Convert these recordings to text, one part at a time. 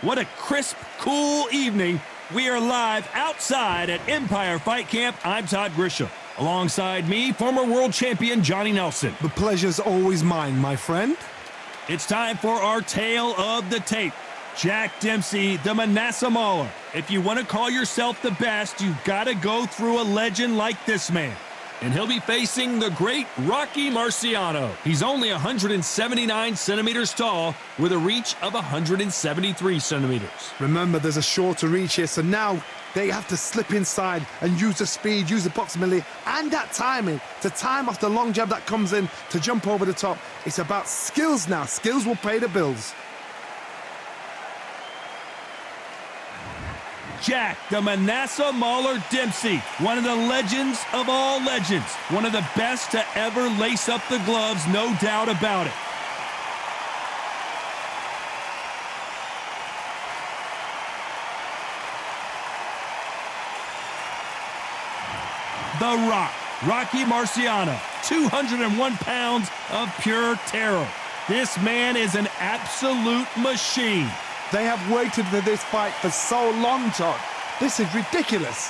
What a crisp, cool evening. We are live outside at Empire Fight Camp. I'm Todd Grisham. Alongside me, former world champion Johnny Nelson. The pleasure's always mine, my friend. It's time for our tale of the tape. Jack Dempsey, the Manasseh Mauler. If you want to call yourself the best, you've got to go through a legend like this man. And he'll be facing the great Rocky Marciano. He's only 179 centimeters tall with a reach of 173 centimeters. Remember, there's a shorter reach here, so now they have to slip inside and use the speed, use the proximity, and that timing to time off the long jab that comes in to jump over the top. It's about skills now. Skills will pay the bills. Jack, the Manasseh Mauler Dempsey, one of the legends of all legends, one of the best to ever lace up the gloves, no doubt about it. The Rock, Rocky Marciano, 201 pounds of pure terror. This man is an absolute machine. They have waited for this fight for so long, Todd. This is ridiculous.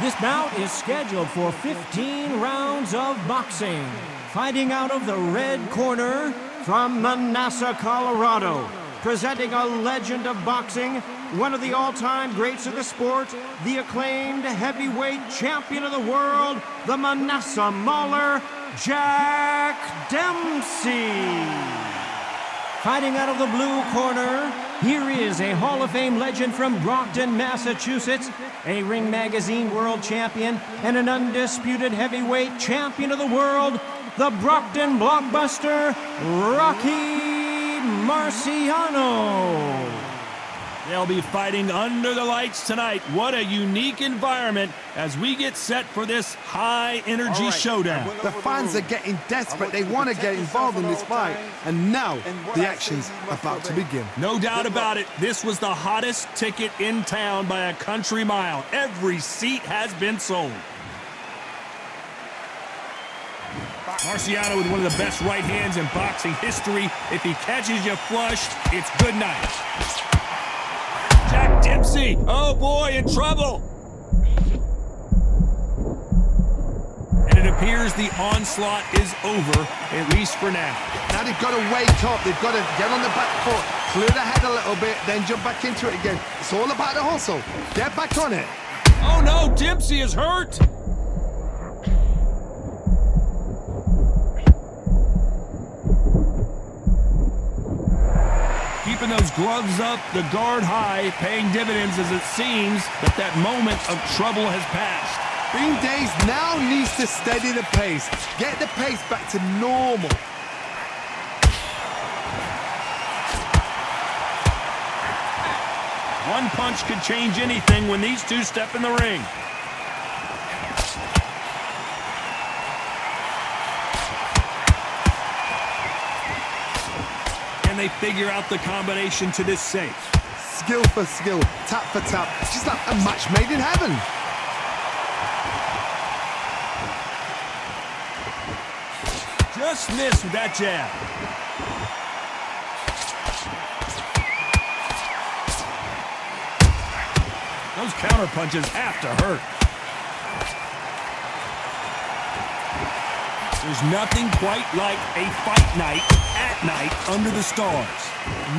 This bout is scheduled for 15 rounds of boxing. Fighting out of the red corner from Manasseh, Colorado. Presenting a legend of boxing, one of the all-time greats of the sport, the acclaimed heavyweight champion of the world, the Manasseh Mauler, Jack Dempsey. Fighting out of the blue corner, here is a Hall of Fame legend from Brockton, Massachusetts, a Ring Magazine world champion, and an undisputed heavyweight champion of the world, the Brockton blockbuster, Rocky Marciano. They'll be fighting under the lights tonight. What a unique environment as we get set for this high-energy showdown. The fans are getting desperate. They want to get involved in this fight. And now the action's about to begin. No doubt about it, this was the hottest ticket in town by a country mile. Every seat has been sold. Marciano with one of the best right hands in boxing history. If he catches you flushed, it's good night. Jack Dempsey, oh boy, in trouble. And it appears the onslaught is over, at least for now. Now they've got to wake up. They've got to get on the back foot, clear the head a little bit, then jump back into it again. It's all about the hustle. Get back on it. Oh no, Dempsey is hurt. Keeping those gloves up, the guard high, paying dividends as it seems that moment of trouble has passed. Bean Days now needs to steady the pace. Get the pace back to normal. One punch could change anything when these two step in the ring. And they figure out the combination to this safe. Skill for skill, tap for tap. It's just like a match made in heaven. Just missed with that jab. Those counter punches have to hurt. There's nothing quite like a fight night at night under the stars.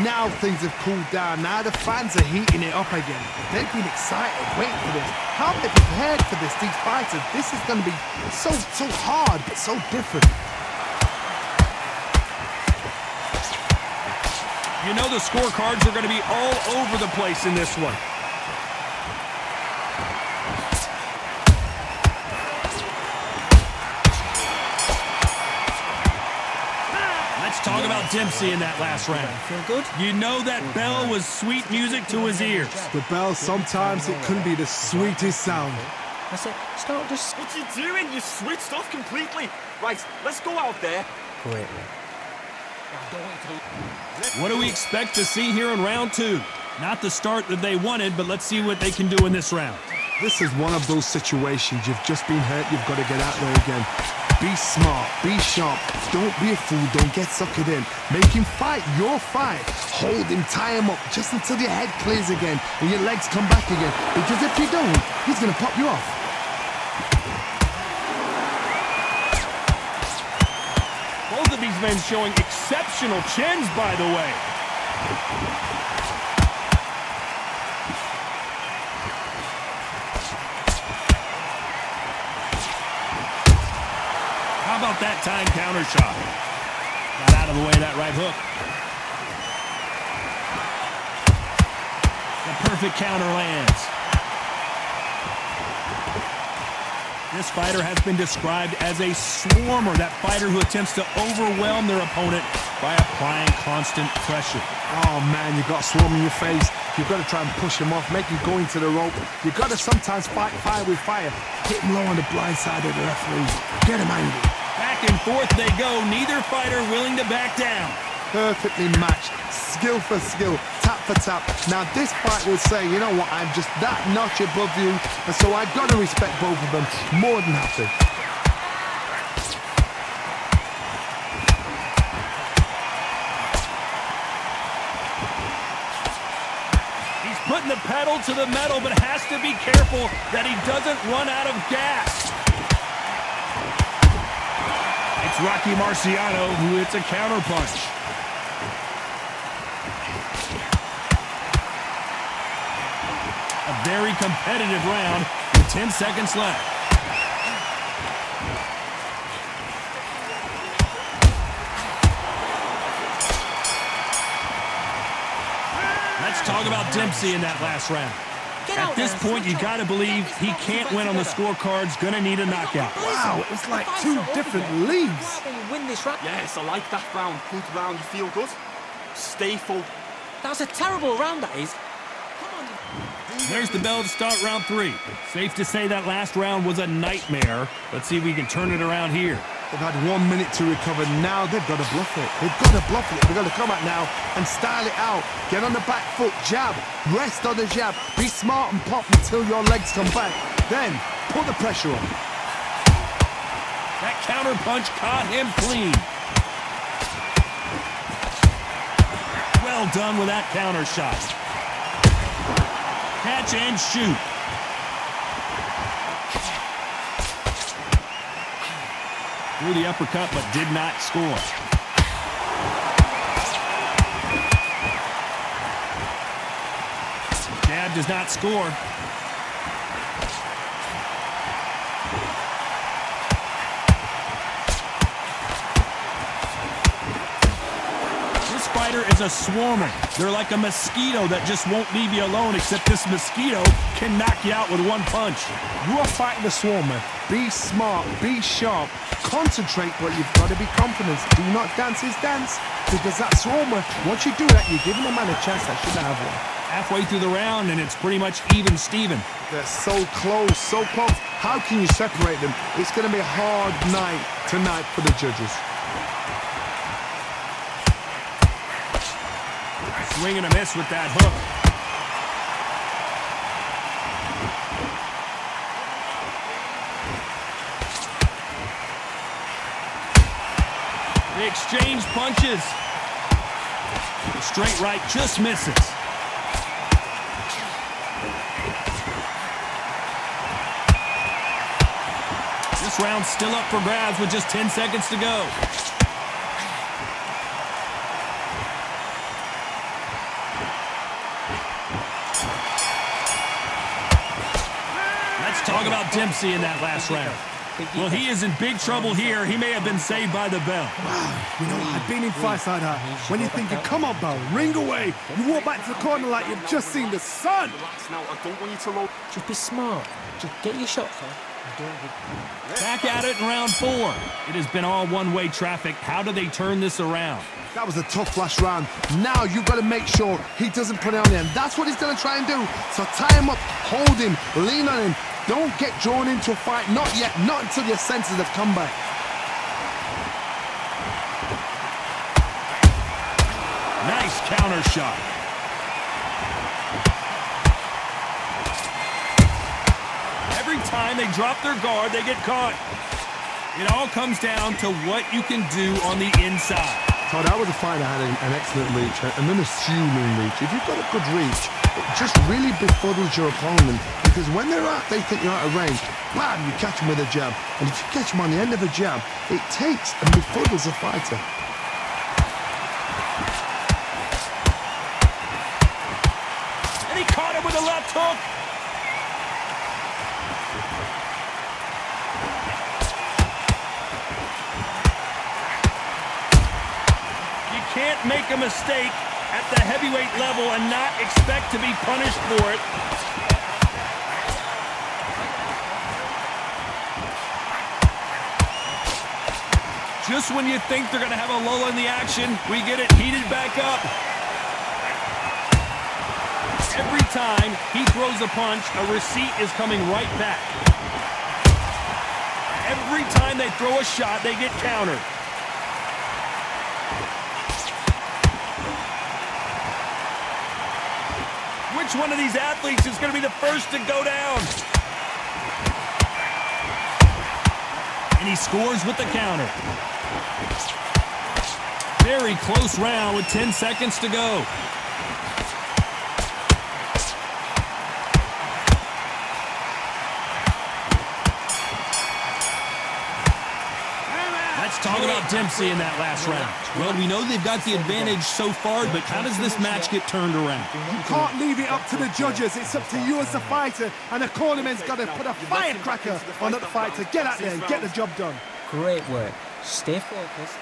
Now things have cooled down. Now the fans are heating it up again. They've been excited, waiting for this. How have they prepared for this, these fighters? This is going to be so hard, but so different. You know the scorecards are going to be all over the place in this one. Talk about Dempsey in that last round. Feel good? You know that bell was sweet music to his ears. The bell, sometimes it can be the sweetest sound. I said, start just... What you doing? You switched off completely. Right, let's go out there. Great. What do we expect to see here in round two? Not the start that they wanted, but let's see what they can do in this round. This is one of those situations. You've just been hurt. You've got to get out there again. Be smart. Be sharp. Don't be a fool. Don't get suckered in. Make him fight your fight. Hold him. Tie him up just until your head clears again and your legs come back again. Because if you don't, he's going to pop you off. Both of these men showing exceptional chins, by the way. How about that time counter shot? Got out of the way of that right hook. The perfect counter lands. This fighter has been described as a swarmer, that fighter who attempts to overwhelm their opponent by applying constant pressure. Oh man, you've got a swarm in your face. You've got to try and push him off, make him go into the rope. You've got to sometimes fight fire with fire. Hit him low on the blind side of the referee. Get him angry. Back and forth they go, neither fighter willing to back down. Perfectly matched, skill for skill, tap for tap. Now this fight will say, you know what, I'm just that notch above you, and so I've got to respect both of them more than happy. He's putting the pedal to the metal, but has to be careful that he doesn't run out of gas. It's Rocky Marciano who hits a counterpunch. A very competitive round with 10 seconds left. Let's talk about Dempsey in that last round. At this point, you got to believe he can't win on the scorecards, gonna need a knockout. Wow, it's like two different leagues. Yes, I like that round. Good round, you feel good? Stay full. That's a terrible round, that is. There's the bell to start round 3. Safe to say that last round was a nightmare. Let's see if we can turn it around here. They've had 1 minute to recover. Now they've got to bluff it. They've got to bluff it. They've got to come out now and style it out. Get on the back foot, jab, rest on the jab. Be smart and pop until your legs come back. Then put the pressure on. That counter punch caught him clean. Well done with that counter shot. Catch and shoot. Threw the uppercut, but did not score. Jab does not score. This fighter is a swarmer. They're like a mosquito that just won't leave you alone, except this mosquito can knock you out with one punch. You are fighting the swarmer. Be smart, be sharp, concentrate, but you've got to be confident. Do not dance his dance, because that swarmer, once you do that, you're giving a man a chance that shouldn't have one. Halfway through the round, and it's pretty much even Steven. They're so close, so close. How can you separate them? It's going to be a hard night tonight for the judges. Swing and a miss with that hook. They exchange punches. The straight right just misses. This round's still up for grabs with just 10 seconds to go. Let's talk about Dempsey in that last round. Well, he is in big trouble here. He may have been saved by the bell. You know, I've been in fights like that. When you're thinking, come on, Bell, ring away. You walk back to the corner like you've just seen the sun. Relax now, I don't want you to roll. Just be smart. Just get your shots on. Back at it in round 4. It has been all one-way traffic. How do they turn this around? That was a tough last round. Now you've got to make sure he doesn't put it on him. That's what he's going to try and do. So tie him up, hold him, lean on him. Don't get drawn into a fight. Not yet. Not until your senses have come back. Nice counter shot. Every time they drop their guard, they get caught. It all comes down to what you can do on the inside. So that was a fight that had an excellent reach, an unassuming reach. If you've got a good reach, it just really befuddles your opponent, because when they're out, they think you're out of range. Bam, you catch them with a jab. And if you catch them on the end of a jab, it takes and befuddles the fighter. And he caught him with a left hook. You can't make a mistake at the heavyweight level and not expect to be punished for it. Just when you think they're going to have a lull in the action, we get it heated back up. Every time he throws a punch, a receipt is coming right back. Every time they throw a shot, they get countered. Which one of these athletes is going to be the first to go down? And he scores with the counter. Very close round with 10 seconds to go. Let's talk about Dempsey in that last round. Well, we know they've got the advantage so far, but how does this match get turned around? You can't leave it up to the judges. It's up to you as the fighter, and the cornerman's got to put a firecracker on that fighter. Get out there and get the job done. Great work. Stay focused.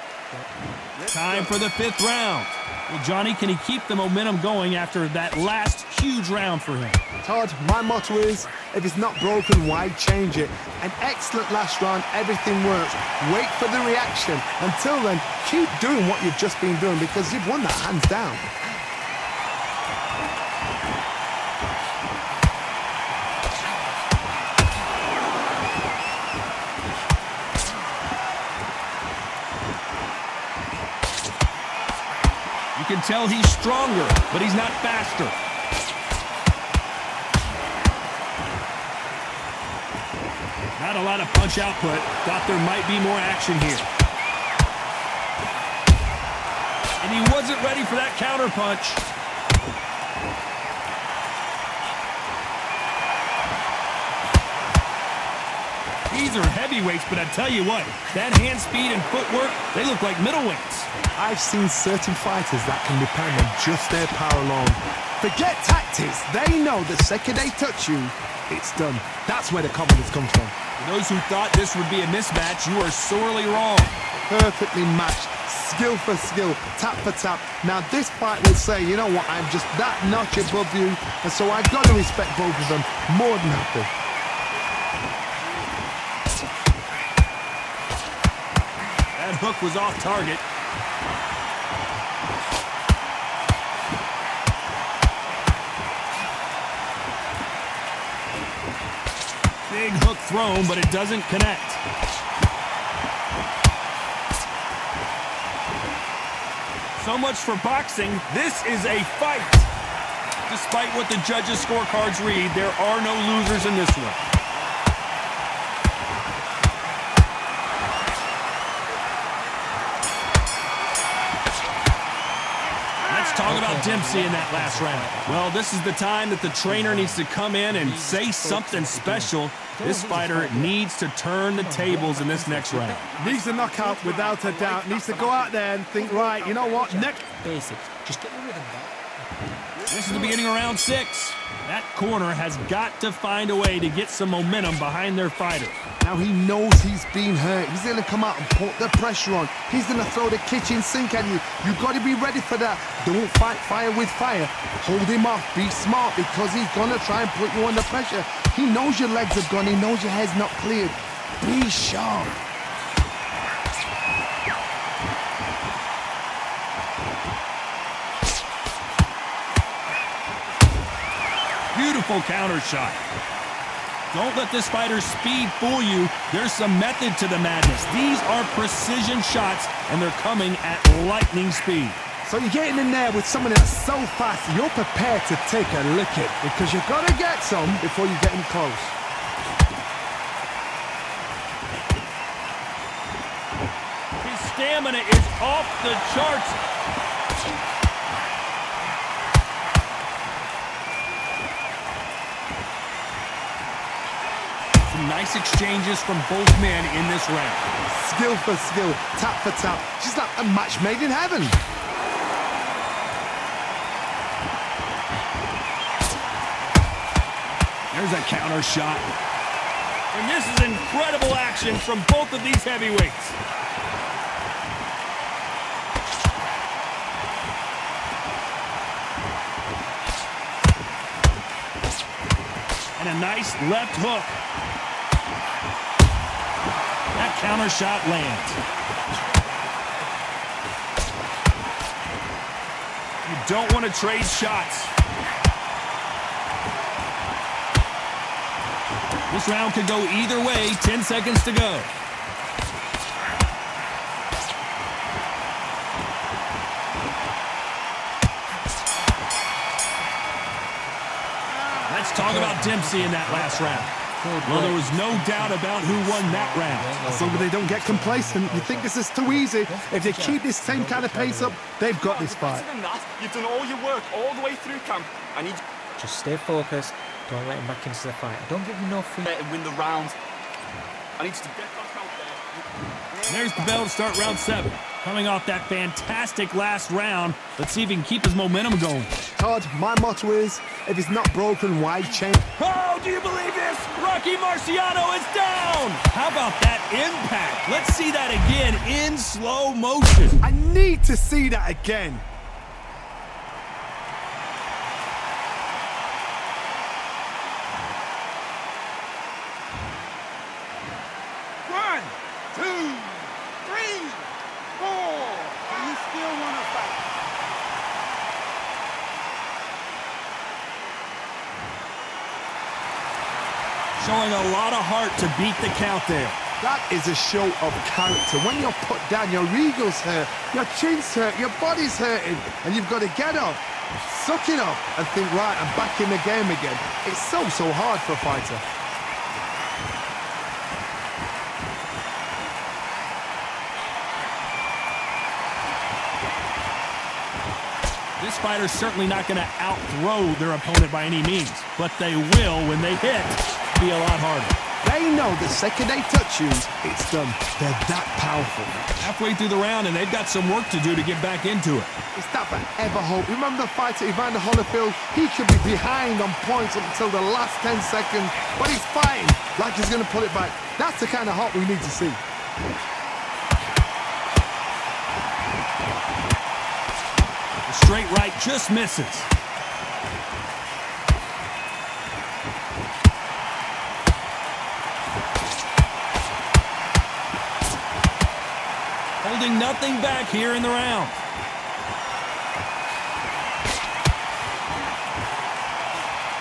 Time for the 5th round. Well, Johnny, can he keep the momentum going after that last huge round for him? Todd, my motto is, if it's not broken, why change it? An excellent last round, everything works. Wait for the reaction. Until then, keep doing what you've just been doing, because you've won that hands down. You can tell he's stronger, but he's not faster. Not a lot of punch output. Thought there might be more action here. And he wasn't ready for that counter punch. These are heavyweights, but I tell you what, that hand speed and footwork, they look like middleweights. I've seen certain fighters that can depend on just their power alone. Forget tactics. They know the second they touch you, it's done. That's where the confidence comes from. For those who thought this would be a mismatch, you are sorely wrong. Perfectly matched, skill for skill, tap for tap. Now this fight will say, you know what, I'm just that notch above you, and so I've got to respect both of them more than happy. That hook was off target. Big hook thrown, but it doesn't connect. So much for boxing. This is a fight. Despite what the judges' scorecards read, there are no losers in this one. Talk about Dempsey in that last round. Well, this is the time that the trainer needs to come in and say something special. This fighter needs to turn the tables in this next round. Needs a knockout without a doubt. Needs to go out there and think, right, you know what, next. Basics. Just get the rhythm back. This is the beginning of round 6. That corner has got to find a way to get some momentum behind their fighter. Now he knows he's been hurt. He's going to come out and put the pressure on. He's going to throw the kitchen sink at you. You've got to be ready for that. Don't fight fire with fire. Hold him off. Be smart, because he's going to try and put you under pressure. He knows your legs are gone. He knows your head's not cleared. Be sharp. Beautiful counter shot. Don't let this fighter's speed fool you. There's some method to the madness. These are precision shots, and they're coming at lightning speed. So you're getting in there with someone that's so fast, you're prepared to take a licking, because you've got to get some before you get in close. stamina is off the charts. Some nice exchanges from both men in this round. Skill for skill, tap for tap. She's like a match made in heaven. There's a counter shot. And this is incredible action from both of these heavyweights. And a nice left hook. That counter shot lands. You don't want to trade shots. This round could go either way. 10 seconds to go. Let's talk about Dempsey in that last round. Well, there was no doubt about who won that round. As long as they don't get complacent, you think this is too easy. If they keep this same kind of pace up, they've got this fight. Better than that. You've done all your work all the way through camp. I need Just stay focused. Don't let him back into the fight. Don't give him no free. you to win the round. I need you to get back out there. There's the bell to start round 7. Coming off that fantastic last round, let's see if he can keep his momentum going. Todd, my motto is, if it's not broken, why change? Oh, do you believe this? Rocky Marciano is down! How about that impact? Let's see that again in slow motion. I need to see that again. One, two, three, four. You still want to fight? Showing a lot of heart to beat the count there. That is a show of character. When you're put down, your ego's hurt, your chin's hurt, your body's hurting, and you've got to get up, suck it up, and think, right, I'm back in the game again. It's so hard for a fighter. This fighter's certainly not going to outthrow their opponent by any means, but they will, when they hit, be a lot harder. They know the second they touch you, it's done. They're that powerful. Halfway through the round, and they've got some work to do to get back into it. It's that forever hope. Remember the fighter Evander Holyfield? He could be behind on points up until the last 10 seconds, but he's fighting like he's going to pull it back. That's the kind of hope we need to see. The straight right just misses. Holding nothing back here in the round.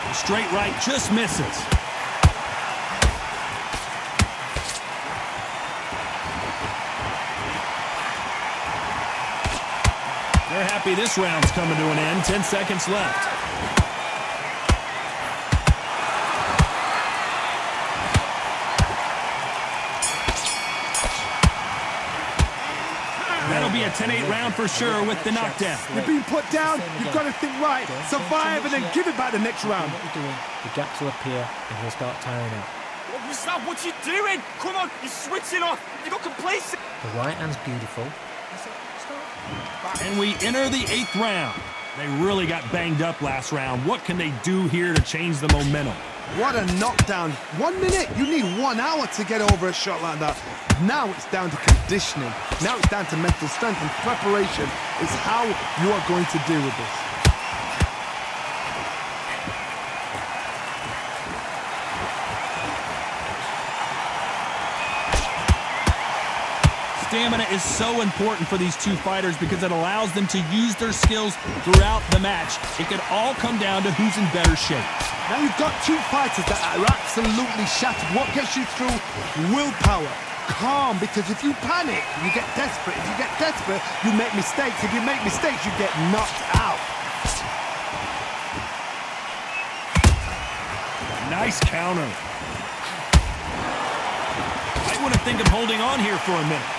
The straight right just misses. They're happy this round's coming to an end. 10 seconds left. That'll be a 10-8 round for sure with the knockdown. You've been put down, you've got to think right, survive and then give it back the next round. What you're doing, the gaps will appear and he'll start tiring out. What was that? What you doing? Come on, you're switching off. You got complacent. The right hand's beautiful. And we enter the 8th round. They really got banged up last round. What can they do here to change the momentum? What a knockdown. 1 minute, you need 1 hour to get over a shot like that. Now it's down to conditioning. Now it's down to mental strength and preparation. Is how you are going to deal with this. Stamina is so important for these two fighters because it allows them to use their skills throughout the match. It could all come down to who's in better shape. Now you've got two fighters that are absolutely shattered. What gets you through? Willpower. Calm, because if you panic, you get desperate. If you get desperate, you make mistakes. If you make mistakes, you get knocked out. Nice counter. Might want to think of holding on here for a minute.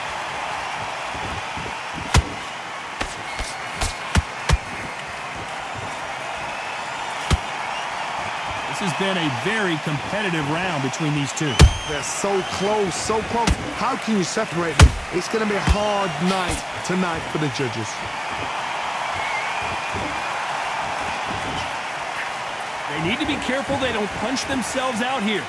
been a very competitive round between these two. They're so close, so close. How can you separate them? It's going to be a hard night tonight for the judges. They need to be careful they don't punch themselves out here.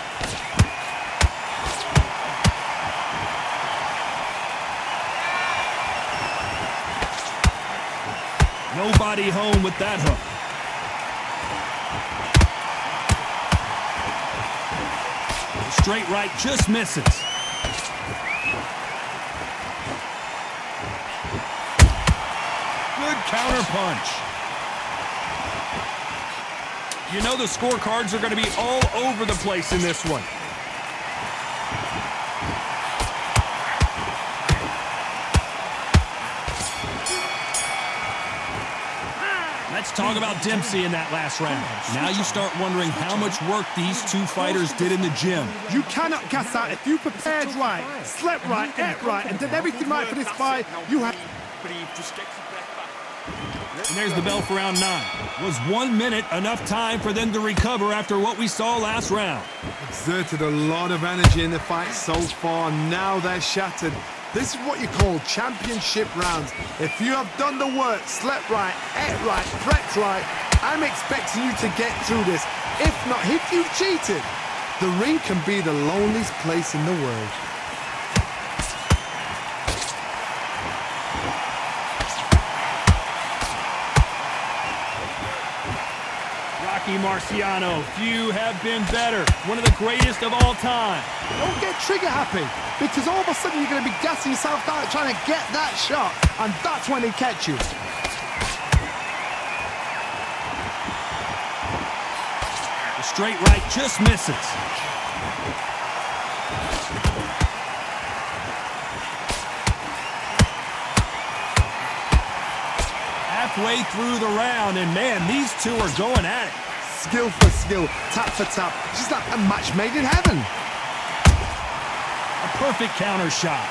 Nobody home with that hook. The straight right just misses. Good counter punch. You know the scorecards are going to be all over the place in this one. Let's talk about Dempsey in that last round. Now you start wondering how much work these two fighters did in the gym. You cannot gas out. If you prepared right, slept right, ate right, and did everything right for this fight, you have... And there's the bell for round 9. Was 1 minute enough time for them to recover after what we saw last round? Exerted a lot of energy in the fight so far. Now they're shattered. This is what you call championship rounds. If you have done the work, slept right, ate right, prepped right, I'm expecting you to get through this. If not, if you've cheated, the ring can be the loneliest place in the world. Rocky Marciano, few have been better. One of the greatest of all time. Don't get trigger happy, because all of a sudden you're going to be gassing yourself out trying to get that shot, and that's when they catch you. The straight right just misses. Halfway through the round, and man, these two are going at it. Skill for skill, tap for tap, just like a match made in heaven. A perfect counter shot.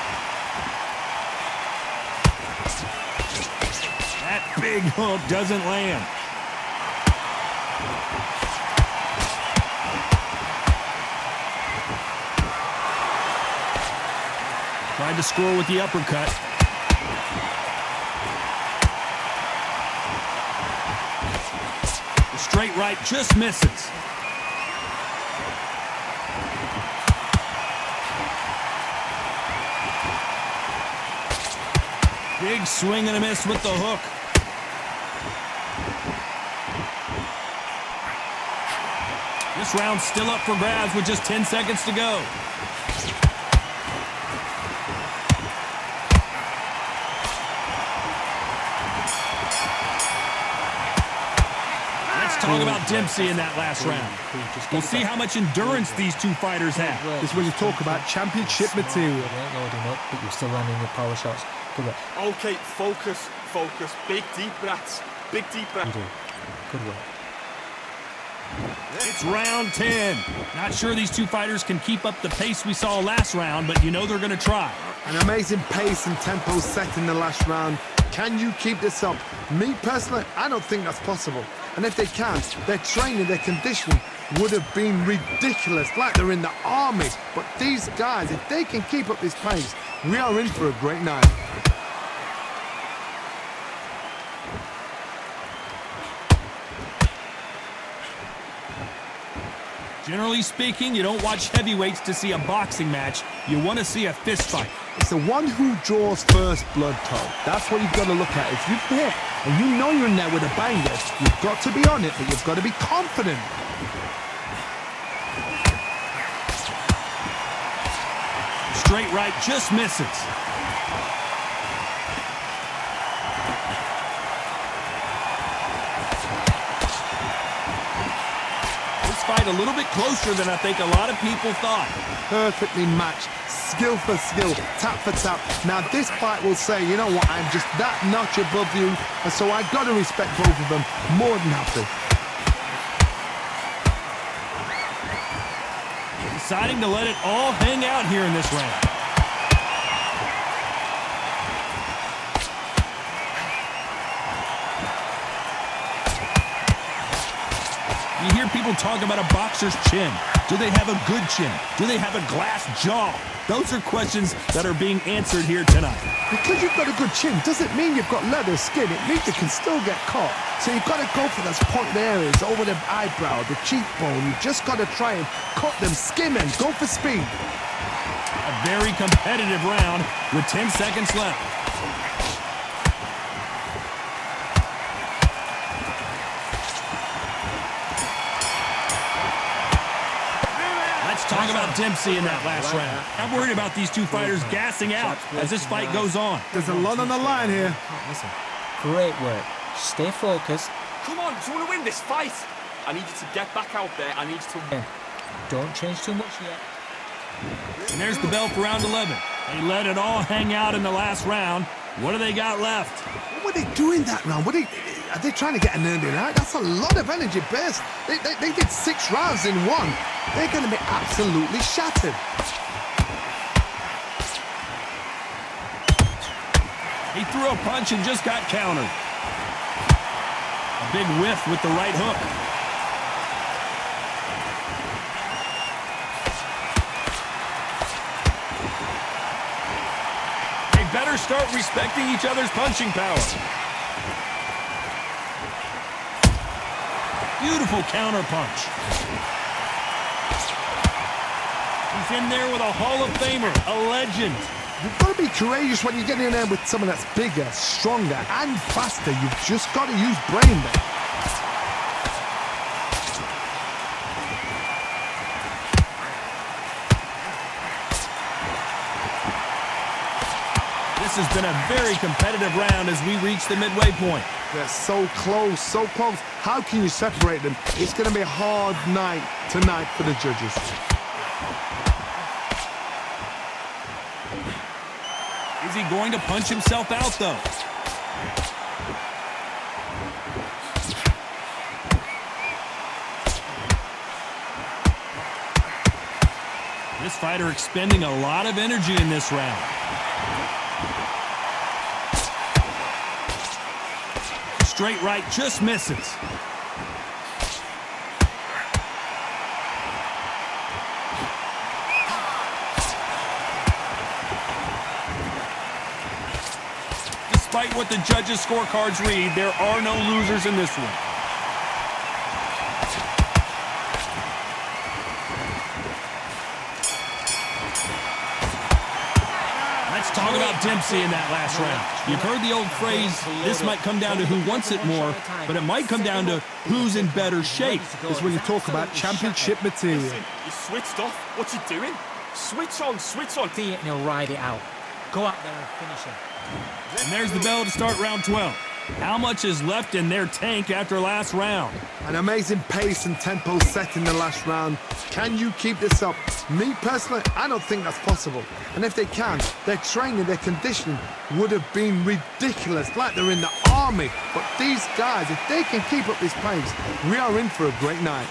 That big hook doesn't land. Tried to score with the uppercut. The straight right just misses. Big swing and a miss with the hook. This round's still up for grabs with just 10 seconds to go. Let's talk about Dempsey in that last round. We'll see how much endurance these two fighters have. This is when you talk about championship material. You ain't loading up, but you're still landing your power shots. Good work. Okay, focus, focus. Big deep breaths. Big deep breaths. You do. Good work. It's round 10. Not sure these two fighters can keep up the pace we saw last round, but you know they're going to try. An amazing pace and tempo set in the last round. Can you keep this up? Me personally, I don't think that's possible. And if they can't, their training, their conditioning would have been ridiculous, like they're in the army. But these guys, if they can keep up this pace, we are in for a great night. Generally speaking, you don't watch heavyweights to see a boxing match. You want to see a fist fight. It's the one who draws first blood, Todd. That's what you've got to look at. If you've hit and you know you're in there with a banger, you've got to be on it, but you've got to be confident. Straight right just misses. This fight a little bit closer than I think a lot of people thought. Perfectly matched, skill for skill, tap for tap. Now this fight will say, you know what, I'm just that notch above you, and so I've got to respect both of them more than happy. Deciding to let it all hang out here in this round. You hear people talk about a boxer's chin. Do they have a good chin? Do they have a glass jaw? Those are questions that are being answered here tonight. Because you've got a good chin doesn't mean you've got leather skin. It means you can still get caught. So you've got to go for those point areas over the eyebrow, the cheekbone. You've just got to try and cut them, skim and go for speed. A very competitive round with 10 seconds left. Let's talk about Dempsey in that last round. I'm worried about these two fighters gassing out as this fight goes on. There's a lot on the line here. Listen, great work. Stay focused. Come on, do you want to win this fight? I need you to get back out there. I need you to win. Don't change too much yet. And there's the bell for round 11. They let it all hang out in the last round. What do they got left? What were they doing that round? Are they trying to get an early night? That's a lot of energy burst. They did 6 rounds in one. They're going to be absolutely shattered. He threw a punch and just got countered. A big whiff with the right hook. They better start respecting each other's punching power. Beautiful counter punch. He's in there with a Hall of Famer, a legend. You've got to be courageous when you get in there with someone that's bigger, stronger, and faster. You've just got to use brain there. This has been a very competitive round as we reach the midway point. They're so close, so close. How can you separate them? It's going to be a hard night tonight for the judges. Is he going to punch himself out, though? This fighter expending a lot of energy in this round. Straight right just misses. Despite what the judges' scorecards read, there are no losers in this one. Let's talk about Dempsey in that last round. You've heard the old phrase, this might come down to who wants it more, but it might come down to who's in better shape. It's when you talk about championship material. Listen, you switched off. What you doing? Switch on, switch on. See it and he'll ride it out. Go out there and finish him. And there's the bell to start round 12. How much is left in their tank after last round? An amazing pace and tempo set in the last round. Can you keep this up? Me personally, I don't think that's possible. And if they can, their training, their conditioning would have been ridiculous, like they're in the army. But these guys, if they can keep up this pace, we are in for a great night.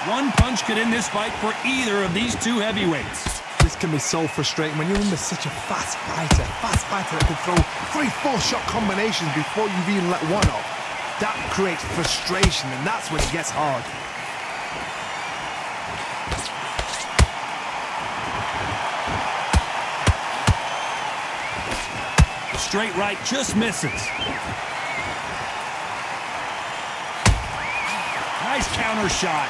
One punch could end this fight for either of these two heavyweights. This can be so frustrating when you're under such a fast fighter that can throw 3-4 shot combinations before you've even let one off. That creates frustration, and that's when it gets hard. The straight right just misses. Nice counter shot.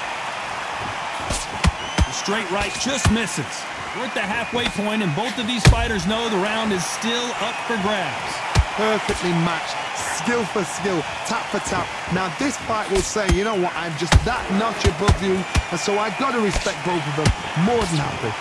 The straight right just misses. We're at the halfway point, and both of these fighters know the round is still up for grabs. Perfectly matched, skill for skill, tap for tap. Now this fight will say, you know what, I'm just that notch above you, and so I've got to respect both of them more than happy.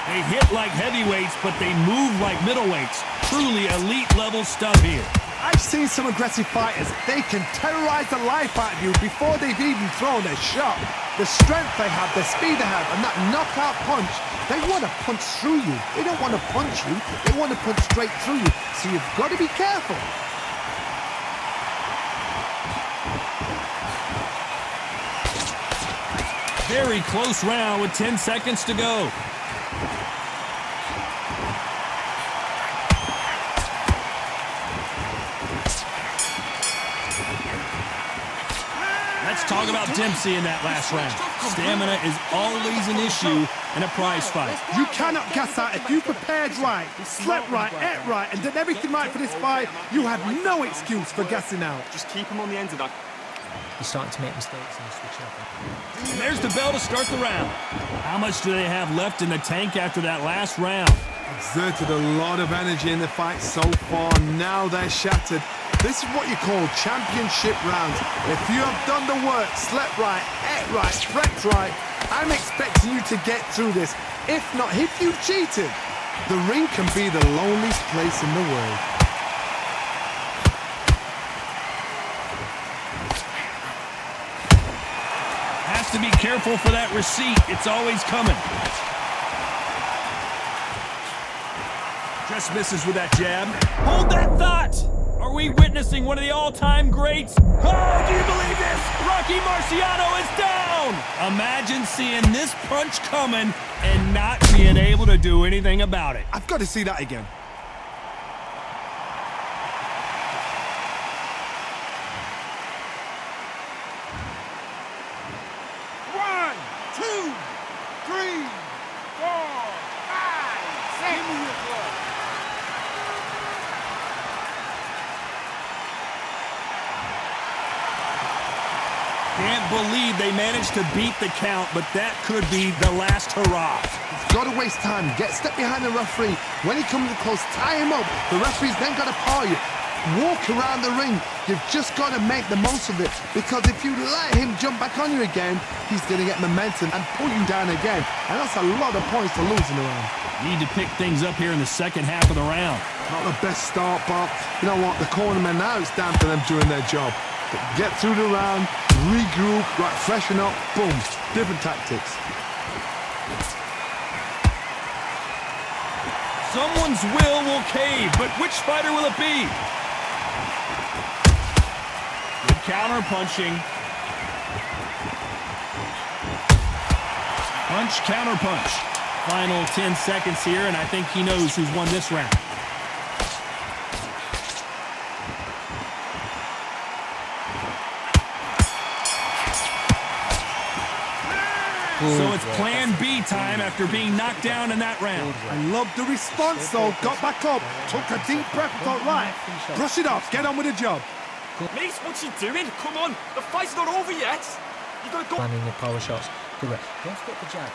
They hit like heavyweights, but they move like middleweights. Truly elite level stuff here. I've seen some aggressive fighters. They can terrorize the life out of you before they've even thrown a shot. The strength they have, the speed they have, and that knockout punch, they want to punch through you. They don't want to punch you, they want to punch straight through you. So you've got to be careful. Very close round with 10 seconds to go. Let's talk about Dempsey in that last round. Stamina is always an issue in a prize fight. You cannot gas out. If you prepared right, slept right, ate right, and did everything right for this fight, you have no excuse for gassing out. Just keep him on the end of that. He's starting to make mistakes and switching up. And there's the bell to start the round. How much do they have left in the tank after that last round? Exerted a lot of energy in the fight so far. Now they're shattered. This is what you call championship rounds. If you have done the work, slept right, ate right, prepped right, I'm expecting you to get through this. If not, if you've cheated, the ring can be the loneliest place in the world. Has to be careful for that receipt. It's always coming. Just misses with that jab. Hold that thought! Are we witnessing one of the all-time greats? Oh, do you believe this? Rocky Marciano is down! Imagine seeing this punch coming and not being able to do anything about it. I've got to see that again. One, two, three, four, five, six. Give me your glove. Can't believe they managed to beat the count, but that could be the last hurrah. You've got to waste time. Get step behind the referee. When he comes close, tie him up. The referee's then got to paw you. Walk around the ring. You've just got to make the most of it. Because if you let him jump back on you again, he's going to get momentum and pull you down again. And that's a lot of points to lose in the round. Need to pick things up here in the second half of the round. Not the best start, but you know what? The cornermen now, it's down to them doing their job. But get through the round, regroup, right, freshen up, boom. Different tactics. Someone's will cave, but which fighter will it be? Good counter punching. Punch, counter punch. Final 10 seconds here, and I think he knows who's won this round. So it's plan B time after being knocked down in that round. I love the response, though. Got back up, took a deep breath, thought, right, brush it off, get on with the job. Mace, what's he doing? Come on, the fight's not over yet. You gotta go. Landing the power shots. Good work. Don't forget the jab.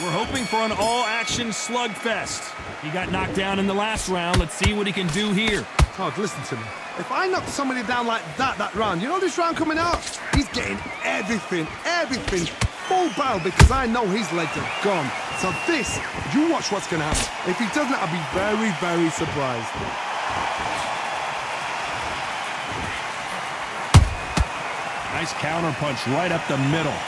We're hoping for an all-action slugfest. He got knocked down in the last round. Let's see what he can do here. Todd, listen to me. If I knock somebody down like that round, you know this round coming out? He's getting everything, full barrel, because I know his legs are gone. So this, you watch what's going to happen. If he doesn't, I'll be very, very surprised. Nice counter punch right up the middle.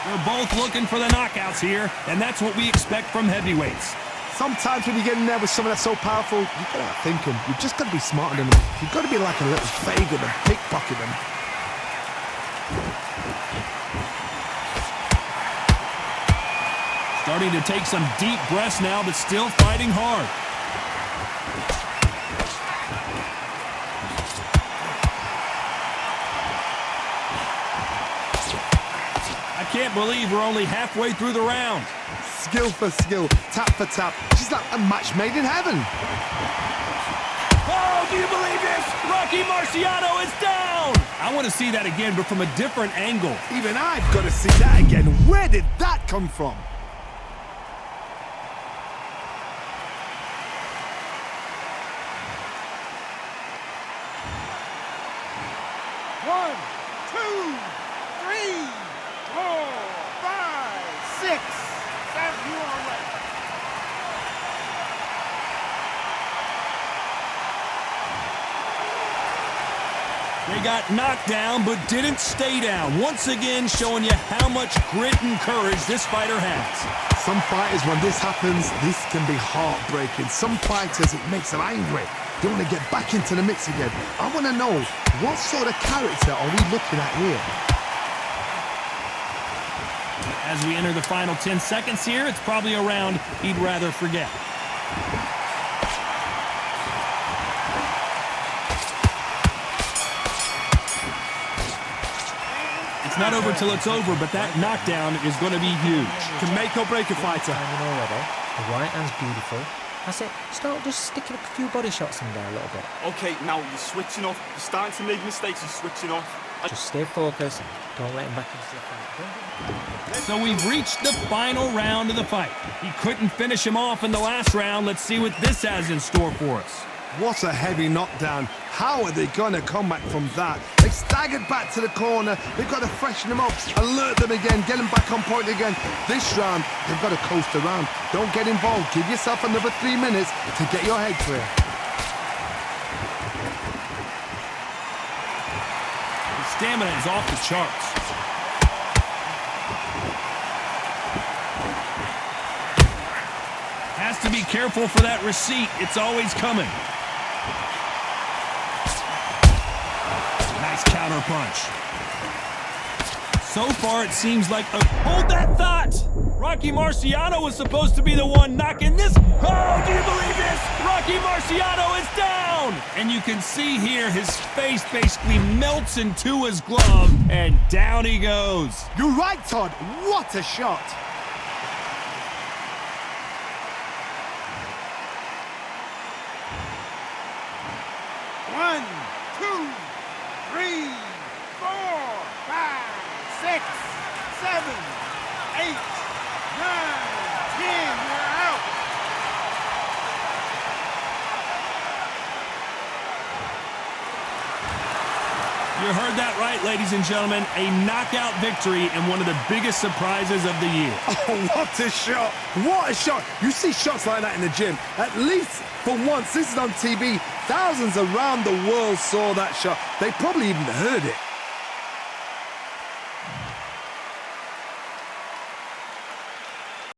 We're both looking for the knockouts here, and that's what we expect from heavyweights. Sometimes when you get in there with someone that's so powerful, you've got to outthink them. You've just got to be smarter than them. You've got to be like a little faggot and pickpocket them. Starting to take some deep breaths now, but still fighting hard. I can't believe we're only halfway through the round. Skill for skill, tap for tap. She's like a match made in heaven. Oh, do you believe this? Rocky Marciano is down! I want to see that again, but from a different angle. Even I've got to see that again. Where did that come from? One, two, three, four, five, six. Seven, you are ready. They got knocked down but didn't stay down. Once again showing you how much grit and courage this fighter has. Some fighters, when this happens, this can be heartbreaking. Some fighters, it makes them angry. They want to get back into the mix again. I want to know, what sort of character are we looking at here? As we enter the final 10 seconds here, it's probably a round he'd rather forget. It's not over till it's over, but that knockdown is going to be huge. Can make or break a fighter. Timing already. The right hand's beautiful. That's it. Start just sticking a few body shots in there a little bit. Okay, now you're switching off. You're starting to make mistakes. You're switching off. Just stay focused. Don't let him back into the fight. So we've reached the final round of the fight. He couldn't finish him off in the last round. Let's see what this has in store for us. What a heavy knockdown. How are they going to come back from that? They staggered back to the corner. They've got to freshen them up, alert them again, get them back on point again. This round, they've got to coast around. Don't get involved. Give yourself another 3 minutes to get your head clear. His stamina is off the charts. Has to be careful for that receipt. It's always coming. Nice counter punch. So far, it seems like hold that thought! Rocky Marciano was supposed to be the one knocking this. Oh, do you believe this? Rocky Marciano is down! And you can see here his face basically melts into his glove, and down he goes. You're right, Todd. What a shot. One, two, three, 4, 5, 6, 7, 8, 9, 10. You're out. You heard that right, ladies and gentlemen. A knockout victory and one of the biggest surprises of the year. Oh, what a shot. What a shot. You see shots like that in the gym. At least for once, this is on TV. Thousands around the world saw that shot. They probably even heard it.